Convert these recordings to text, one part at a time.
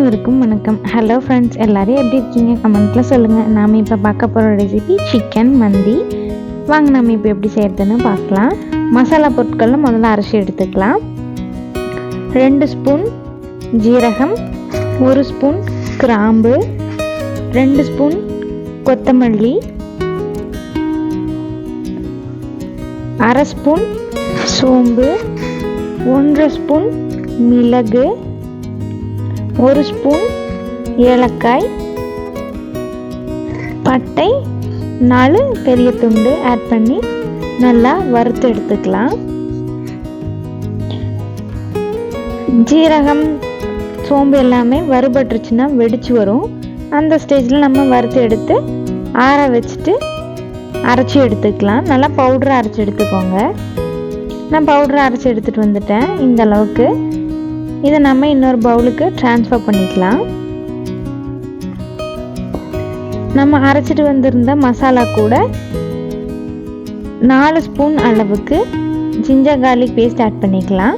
அனைவருக்கும் வணக்கம். Hello friends, எல்லோரும் எப்படி இருக்கீங்க? கமெண்ட்டில் சொல்லுங்கள். நாம் இப்போ பார்க்க போகிற ரெசிபி சிக்கன் மந்தி. வாங்க நம்ம இப்போ எப்படி செய்கிறதுன்னு பார்க்கலாம். மசாலா பொருட்களில் முதல்ல அரைச்சி எடுத்துக்கலாம். 2 ஸ்பூன் ஜீரகம், 1 ஸ்பூன் கிராம்பு, 2 ஸ்பூன் கொத்தமல்லி, 1/2 ஸ்பூன் சோம்பு, 1 ஸ்பூன் மிளகு, 1 ஸ்பூன் ஏலக்காய், பட்டை 4 பெரிய துண்டு ஆட் பண்ணி நல்லா வறுத்து எடுத்துக்கலாம். ஜீரகம் சோம்பு எல்லாமே வறுபட்டுருச்சுன்னா வெடிச்சு வரும். அந்த ஸ்டேஜில் நம்ம வறுத்து எடுத்து ஆற வச்சுட்டு அரைச்சி எடுத்துக்கலாம். நல்லா பவுடரை அரைச்சி எடுத்துக்கோங்க. நான் பவுடரை அரைச்சி எடுத்துகிட்டு வந்துட்டேன். இந்த அளவுக்கு இதை நம்ம இன்னொரு பவுலுக்கு ட்ரான்ஸ்ஃபர் பண்ணிக்கலாம். நம்ம அரைச்சிட்டு வந்திருந்த மசாலா கூட 4 ஸ்பூன் அளவுக்கு ஜிஞ்சர் கார்லிக் பேஸ்ட் ஆட் பண்ணிக்கலாம்.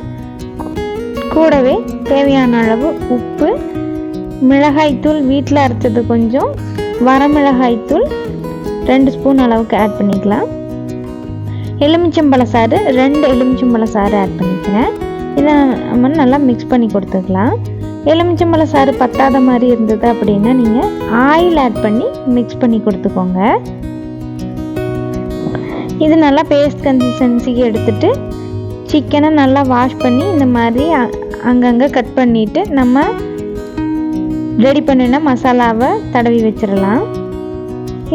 கூடவே தேவையான அளவு உப்பு, மிளகாய்த்தூள் வீட்டில் அரைச்சது கொஞ்சம், வரமிளகாய்த்தூள் 2 ஸ்பூன் அளவுக்கு ஆட் பண்ணிக்கலாம். எலுமிச்சம்பழ சாறு 2 எலுமிச்சம்பழ சாறு ஆட் பண்ணிக்கிறேன். இதை நம்ம நல்லா மிக்ஸ் பண்ணி கொடுத்துக்கலாம். எலுமிச்சம்பழ சாறு பத்தாத மாதிரி இருந்தது அப்படின்னா நீங்கள் ஆயில் ஆட் பண்ணி மிக்ஸ் பண்ணி கொடுத்துக்கோங்க. இது நல்லா பேஸ்ட் கன்சிஸ்டன்சிக்கு எடுத்துகிட்டு சிக்கனை நல்லா வாஷ் பண்ணி இந்த மாதிரி அங்கங்கே கட் பண்ணிவிட்டு நம்ம ரெடி பண்ணின மசாலாவை தடவி வச்சிடலாம்.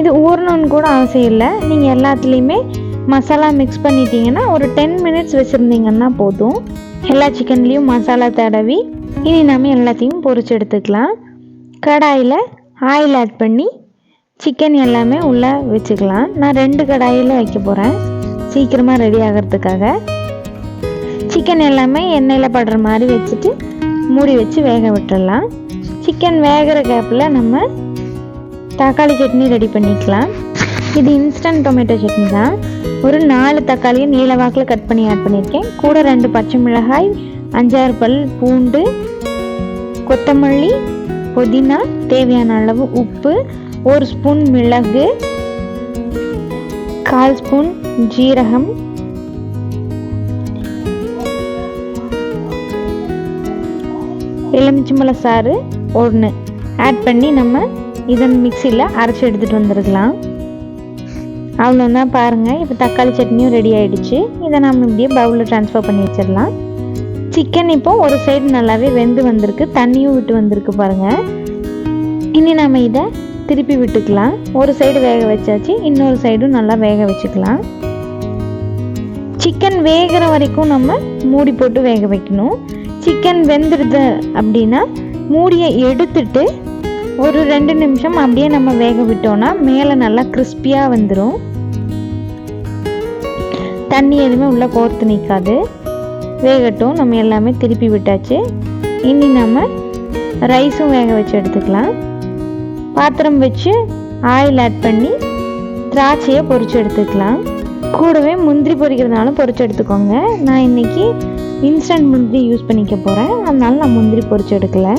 இது ஊறணுன்னு கூட அவசியம் இல்லை. நீங்கள் எல்லாத்துலேயுமே மசாலா மிக்ஸ் பண்ணிட்டீங்கன்னா ஒரு 10 மினிட்ஸ் வச்சுருந்தீங்கன்னா போதும். எல்லா சிக்கன்லேயும் மசாலா தடவி இனி நம்ம எல்லாத்தையும் பொரிச்சு எடுத்துக்கலாம். கடாயில் ஆயில் ஆட் பண்ணி சிக்கன் எல்லாமே உள்ளே வச்சுக்கலாம். நான் 2 கடாயில் வைக்க போகிறேன் சீக்கிரமாக ரெடி ஆகிறதுக்காக. சிக்கன் எல்லாமே எண்ணெயில் படுற மாதிரி வச்சுட்டு மூடி வச்சு வேக விட்டுடலாம். சிக்கன் வேகிற கேப்பில் நம்ம தக்காளி சட்னி ரெடி பண்ணிக்கலாம். இது இன்ஸ்டன்ட் டொமேட்டோ சட்னி தான். ஒரு 4 தக்காளியை நீல வாக்கில் கட் பண்ணி ஆட் பண்ணியிருக்கேன். கூட 2 பச்சை மிளகாய், 5-6 பல் பூண்டு, கொத்தமல்லி, புதினா, தேவையான அளவு உப்பு, 1 ஸ்பூன் மிளகு, 1/4 ஸ்பூன் ஜீரகம், எலுமிச்சம்பழ சாறு 1 ஆட் பண்ணி நம்ம இதன் மிக்சியில் அரைச்சி எடுத்துகிட்டு வந்துருக்கலாம். அவ்வளோதான், பாருங்கள். இப்போ தக்காளி சட்னியும் ரெடி ஆகிடுச்சு. இதை நம்ம இப்படியே பவுலில் ட்ரான்ஸ்ஃபர் பண்ணி வச்சிடலாம். சிக்கன் இப்போது ஒரு சைடு நல்லாவே வெந்து வந்திருக்கு, தண்ணியும் விட்டு வந்திருக்கு பாருங்கள். இனி நம்ம இதை திருப்பி விட்டுக்கலாம். ஒரு சைடு வேக வச்சாச்சு, இன்னொரு சைடும் நல்லா வேக வச்சுக்கலாம். சிக்கன் வேகிற வரைக்கும் நம்ம மூடி போட்டு வேக வைக்கணும். சிக்கன் வெந்துடுது அப்படின்னா மூடியை எடுத்துட்டு ஒரு 2 நிமிஷம் அப்படியே நம்ம வேக விட்டோம்னா மேலே நல்லா கிறிஸ்பியாக வந்துடும். தண்ணி எதுவுமே உள்ளே கோர்த்து நிற்காது. வேகட்டும். நம்ம எல்லாமே திருப்பி விட்டாச்சு. இனி நம்ம ரைஸும் வேக வச்சு எடுத்துக்கலாம். பாத்திரம் வச்சு ஆயில் ஆட் பண்ணி திராட்சையை பொரிச்சு எடுத்துக்கலாம். கூடவே முந்திரி பொரிக்கிறதுனாலும் பொரிச்சு எடுத்துக்கோங்க. நான் இன்றைக்கி இன்ஸ்டன்ட் முந்திரி யூஸ் பண்ணிக்க போகிறேன், அதனால நான் முந்திரி பொரிச்சு எடுக்கலை.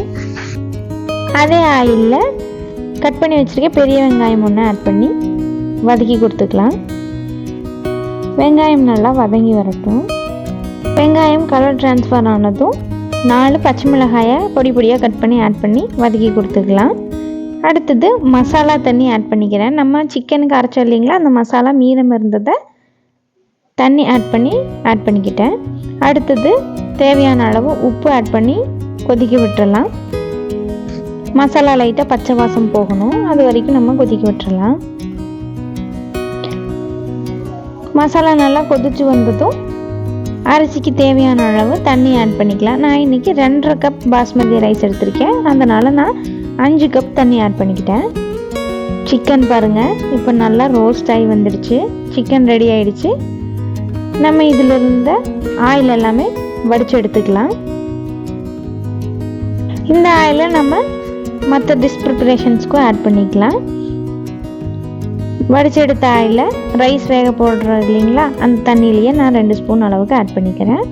அதே ஆயிலில் கட் பண்ணி வச்சுருக்க பெரிய வெங்காயம் 1 ஆட் பண்ணி வதக்கி கொடுத்துக்கலாம். வெங்காயம் நல்லா வதங்கி வரட்டும். வெங்காயம் கலர் ட்ரான்ஸ்ஃபர் ஆனதும் 4 பச்சை மிளகாயை பொடி பொடியாக கட் பண்ணி ஆட் பண்ணி வதக்கி கொடுத்துக்கலாம். அடுத்தது மசாலா தண்ணி ஆட் பண்ணிக்கிறேன். நம்ம சிக்கனுக்கு அரைச்சோம் இல்லைங்களா, அந்த மசாலா மீதம் இருந்ததை தண்ணி ஆட் பண்ணிக்கிட்டேன். அடுத்தது தேவையான அளவு உப்பு ஆட் பண்ணி கொதிக்க விட்டுறலாம். மசாலா லைட்டாக பச்சை வாசம் போகணும், அது வரைக்கும் நம்ம கொதிக்க விட்டுறலாம். மசாலா நல்லா கொதிச்சு வந்ததும் அரிசிக்கு தேவையான அளவு தண்ணி ஆட் பண்ணிக்கலாம். நான் இன்றைக்கி 2.5 கப் பாஸ்மதி ரைஸ் எடுத்திருக்கேன், அதனால் நான் 5 கப் தண்ணி ஆட் பண்ணிக்கிட்டேன். சிக்கன் பாருங்கள் இப்போ நல்லா ரோஸ்ட் ஆகி வந்துடுச்சு. சிக்கன் ரெடி ஆகிடுச்சு. நம்ம இதில் இருந்த ஆயில் எல்லாமே வடித்து எடுத்துக்கலாம். இந்த ஆயிலை நம்ம மற்ற டிஷ் ப்ரிப்பரேஷன்ஸ்க்கும் ஆட் பண்ணிக்கலாம். வடிச்சு எடுத்த ஆயிலில் ரைஸ் வேக போடுறோம் இல்லைங்களா, அந்த தண்ணியிலேயே நான் 2 ஸ்பூன் அளவுக்கு ஆட் பண்ணிக்கிறேன்.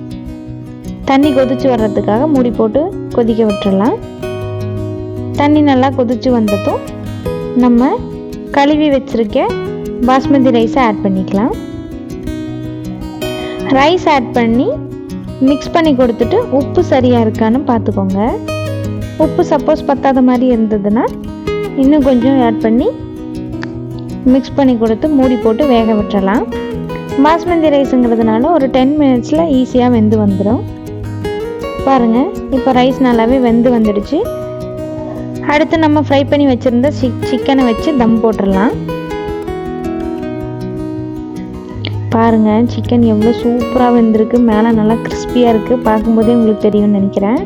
தண்ணி கொதிச்சு வர்றதுக்காக மூடி போட்டு கொதிக்க விட்டுறலாம். தண்ணி நல்லா கொதிச்சு வந்ததும் நம்ம கழுவி வச்சுருக்க பாஸ்மதி ரைஸை ஆட் பண்ணிக்கலாம். ரைஸ் ஆட் பண்ணி மிக்ஸ் பண்ணி கொடுத்துட்டு உப்பு சரியாக இருக்கான்னு பார்த்துக்கோங்க. உப்பு சப்போஸ் பத்தாத மாதிரி இருந்ததுன்னா இன்னும் கொஞ்சம் ஆட் பண்ணி மிக்ஸ் பண்ணி கொடுத்து மூடி போட்டு வேக விட்டுறலாம். பாஸ்மதி ரைஸுங்கிறதுனால ஒரு 10 மினிட்ஸில் ஈஸியாக வெந்து வந்துடும். பாருங்கள், இப்போ ரைஸ் நல்லாவே வெந்து வந்துடுச்சு. அடுத்து நம்ம ஃப்ரை பண்ணி வச்சுருந்த சிக்கனை வச்சு தம் போட்டுடலாம். பாருங்கள், சிக்கன் எவ்வளோ சூப்பராக வெந்திருக்கு. மேலே நல்லா கிறிஸ்பியாக இருக்குது. பார்க்கும்போதே உங்களுக்கு தெரியும்னு நினைக்கிறேன்.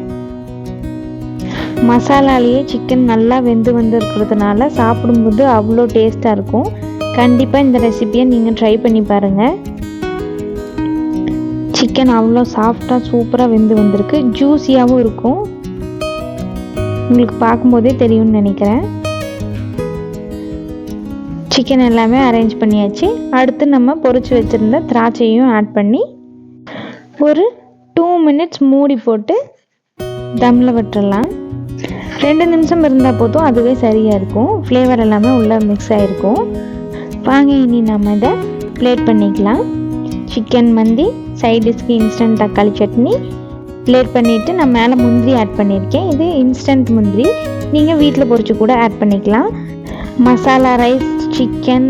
மசாலாலேயே சிக்கன் நல்லா வெந்து வந்துருக்கிறதுனால சாப்பிடும்போது அவ்வளோ டேஸ்ட்டாக இருக்கும். கண்டிப்பாக இந்த ரெசிபியை நீங்கள் ட்ரை பண்ணி பாருங்கள். சிக்கன் அவ்வளோ சாஃப்டாக சூப்பராக வெந்து வந்திருக்கு. ஜூஸியாகவும் இருக்கும். உங்களுக்கு பார்க்கும்போதே தெரியும்னு நினைக்கிறேன். சிக்கன் எல்லாமே அரேஞ்ச் பண்ணியாச்சு. அடுத்து நம்ம பொரிச்சு வச்சுருந்த திராட்சையும் ஆட் பண்ணி ஒரு 2 மினிட்ஸ் மூடி போட்டு தம்மில் விட்டுறலாம். 2 நிமிஷம் இருந்தால் போதும், அதுவே சரியாக இருக்கும். ஃப்ளேவர் எல்லாமே உள்ளே மிக்ஸ் ஆகிருக்கும். வாங்க, இனி நம்ம இதை பிளேட் பண்ணிக்கலாம். சிக்கன் மந்தி சைடிஷ்க்கு இன்ஸ்டன்ட் தக்காளி சட்னி பிளேட் பண்ணிவிட்டு நான் மேலே முந்திரி ஆட் பண்ணியிருக்கேன். இது இன்ஸ்டன்ட் முந்திரி, நீங்கள் வீட்டில் பொரிச்சு கூட ஆட் பண்ணிக்கலாம். மசாலா ரைஸ், சிக்கன்,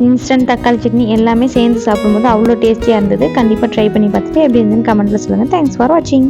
இன்ஸ்டன்ட் தக்காளி சட்னி எல்லாமே சேர்ந்து சாப்பிடும்போது அவ்வளோ டேஸ்டியாக இருந்தது. கண்டிப்பாக ட்ரை பண்ணி பார்த்துட்டு எப்படி இருந்துன்னு கமெண்ட்டில் சொல்லுங்கள். தேங்க்ஸ் ஃபார் வாட்சிங்.